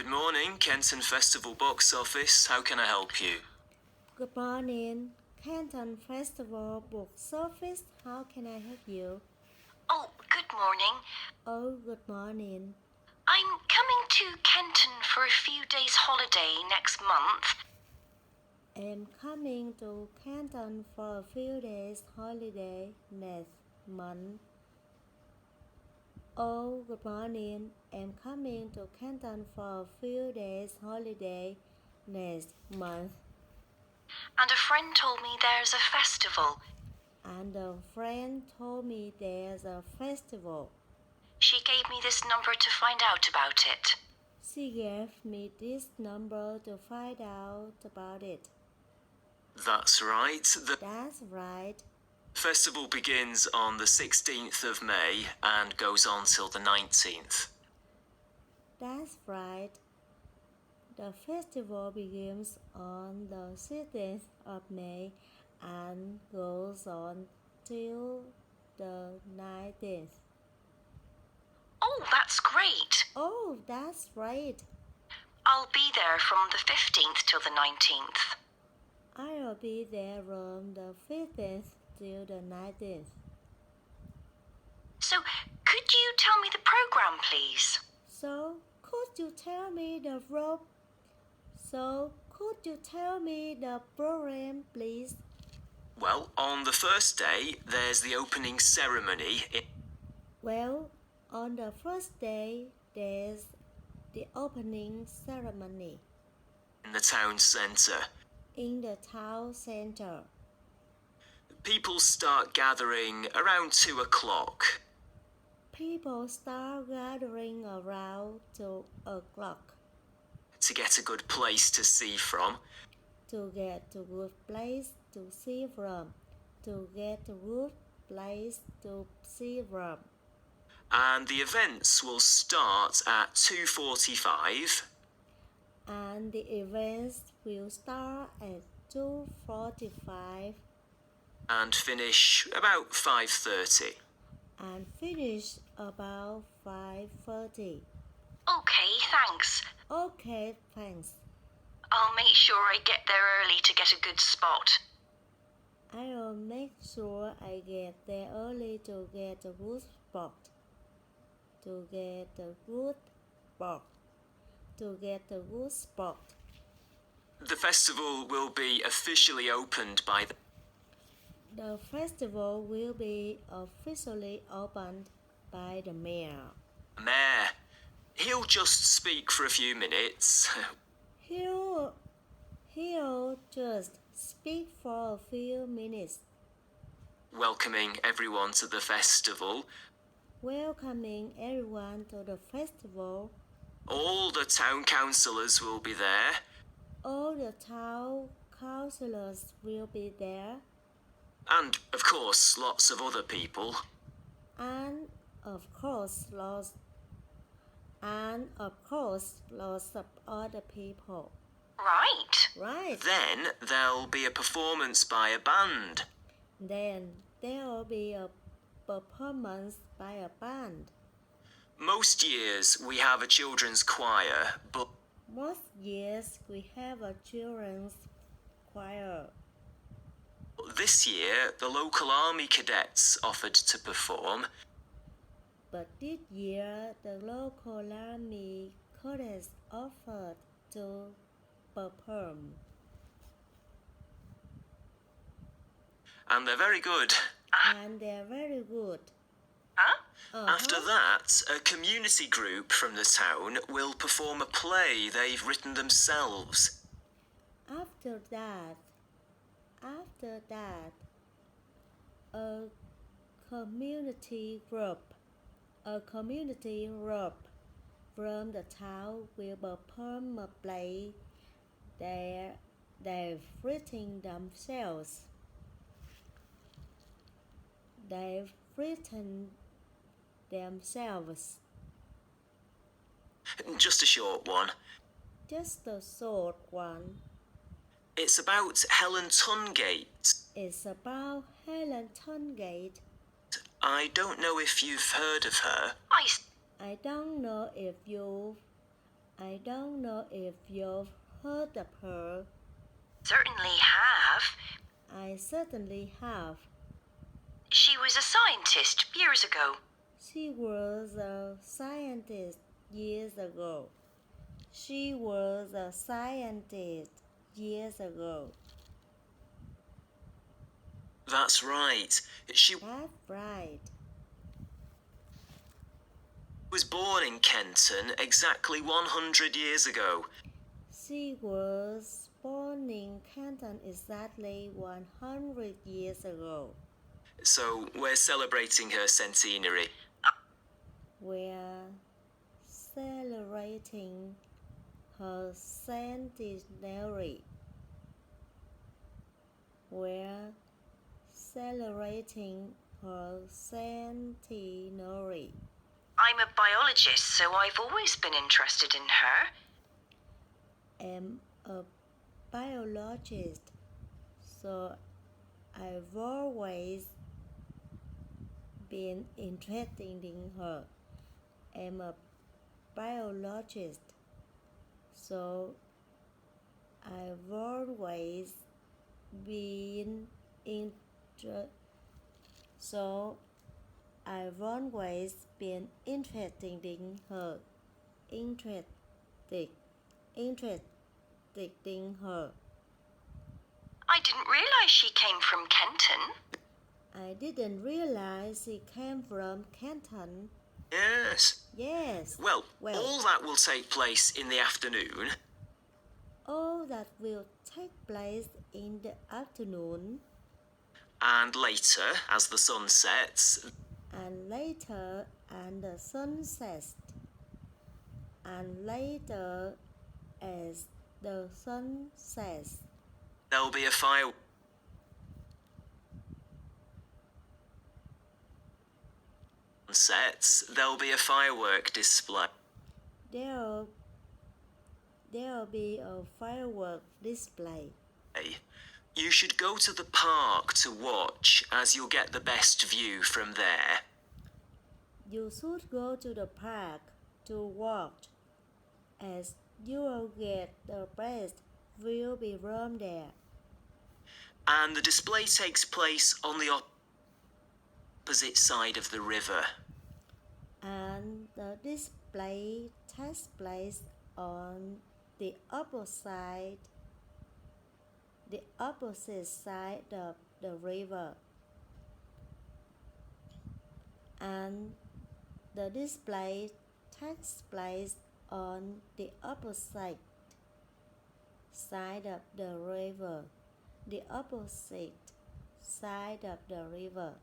Good morning, Kenton Festival Box Office. How can I help you? Good morning, Canton Festival Book Office. How can I help you? Oh, good morning. Oh, good morning. I'm coming to Kenton for a few days holiday next month. I'm coming to Canton for a few days holiday next month. Oh, good morning. I'm coming to Canton for a few days holiday next month. And a friend told me there's a festival. And a friend told me there's a festival. She gave me this number to find out about it. She gave me this number to find out about it. That's right. The That's right. festival begins on the 16th of May and goes on till the 19th. That's right. The festival begins on the 16th of May and goes on till the 19th. Oh, that's great. Oh, that's right. I'll be there from the 15th till the 19th. I'll be there from the 15th till the 19th. So, could you tell me the program, please? So, could you tell me the program, please? Well, on the first day, there's the opening ceremony Well, on the first day, there's the opening ceremony in the town centre. in the town center. People start gathering around 2 o'clock. People start gathering around 2 o'clock To get a good place to see from. to get a good place to see from. To get a good place to see from. And the events will start at 2:45. And the events will start at 2:45 and finish about 5:30. and finish about 5:30. Okay, thanks. Okay, thanks. I'll make sure I get there early to get a good spot. I'll make sure I get there early to get a good spot. To get a good spot. To get a good spot. The festival will be officially opened by The festival will be officially opened by the mayor. the mayor. He'll just speak for a few minutes. He'll just speak for a few minutes, Welcoming everyone to the festival. welcoming everyone to the festival. All the town councillors will be there. All the town councillors will be there, And, of course, lots of other people. and of course lots of other people. Right. Right. Then there'll be a performance by a band. Then there will be a performance by a band. Most years we have a children's choir, but Most years we have a children's choir. this year the local army cadets offered to perform. But this year, the local army cadets offered to perform. And they're very good. And they're very good. Huh? After that, a community group from the town will perform a play they've written themselves. After that, a community group from the town will perform a play they've written themselves. They've written themselves. Just a short one. Just a short one. It's about Helen Tungate. It's about Helen Tungate. I don't know if you've heard of her. I I don't know if you've I don't know if you've heard of her. Certainly have. I certainly have. She was a scientist years ago. She was a scientist years ago. She was a scientist years ago. That's right. She That's right. was born in Kenton exactly 100 years ago. She was born in Canton exactly 100 years ago. So we're celebrating her centenary. We're celebrating her centenary. We're celebrating her centenary. I'm a biologist, so I've always been interested in her. I'm a biologist, so I've always been interested in her. I'm a biologist, so I've always been interested in her. Interested in her. I didn't realize she came from Kenton. I didn't realize she came from Canton. Yes. Yes. Well, all that will take place in the afternoon. All that will take place in the afternoon. And later, as the sun sets, And later, as the sun sets. And later, as the sun sets. there'll be a fire. Sets, there'll be a firework display. There'll be a firework display. You should go to the park to watch, as you'll get the best view from there. You should go to the park to watch, as you will get the best view from there. And the display takes place on the opposite side of the river. And the display takes place on the opposite side of the river. And the display takes place on the opposite side of the river. The opposite side of the river.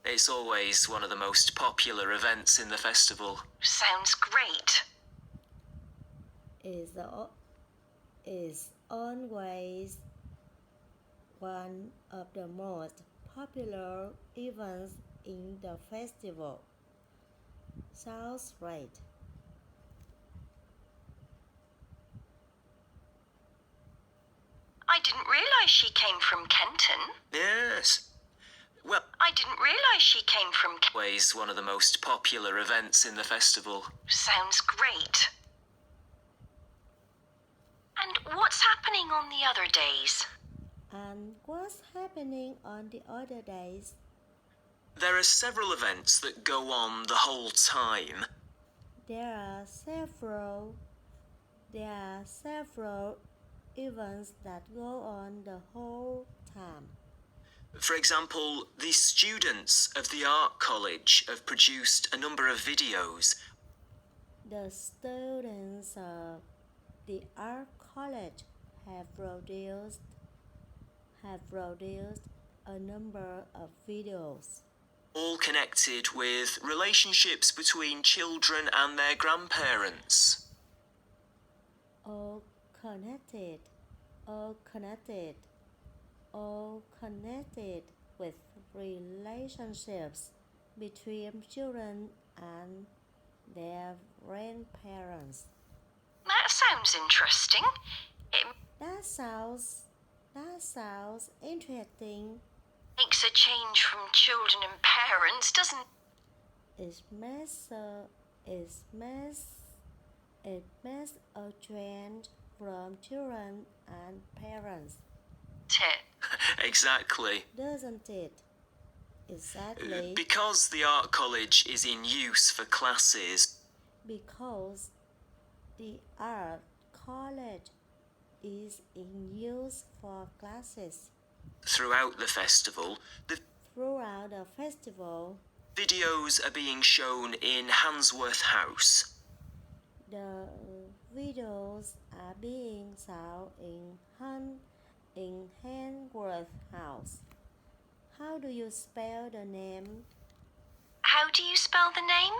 It's always one of the most popular events in the festival. Sounds great. Is always one of the most popular events in the festival. Sounds right. I didn't realize she came from Kenton. Yes. Well, I didn't realize she came from always one of the most popular events in the festival. Sounds great. And what's happening on the other days? And what's happening on the other days? There are several events that go on the whole time. There are several events that go on the whole time. For example, the students of the Art College have produced a number of videos. The students of the Art College have produced a number of videos, all connected with relationships between children and their grandparents. all connected with relationships between children and their grandparents. That sounds interesting. It That sounds interesting. makes a change from children and parents, doesn't It makes a trend from children and parents, Exactly. doesn't it? Exactly. Because the art college is in use for classes, Because the art college is in use for classes. throughout the festival, the Throughout the festival, videos are being shown in Handsworth House. the videos are being shown in Hanworth House. How do you spell the name? How do you spell the name?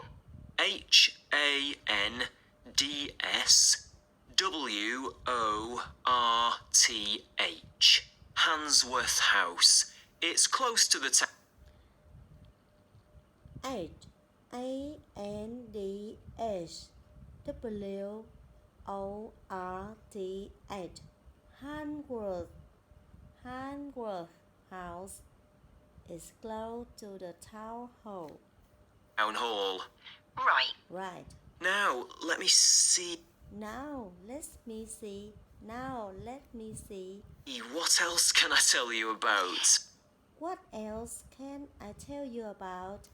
HANDSWORTH. Handsworth House. It's close to the town. HANDSWORTH. Hanworth House is close to the town hall. Right. Right. Now, let me see. Now let me see. What else can I tell you about? What else can I tell you about?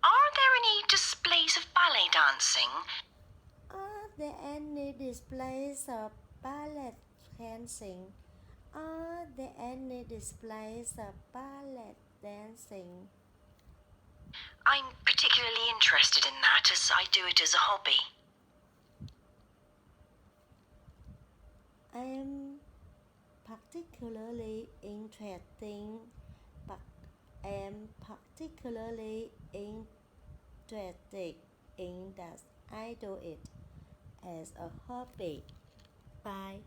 Are there any displays of ballet dancing? Are there any displays of ballet dancing? Are there any displays of ballet dancing? I'm particularly interested in that as I do it as a hobby. I am particularly interested in that I do it as a hobby. Bye.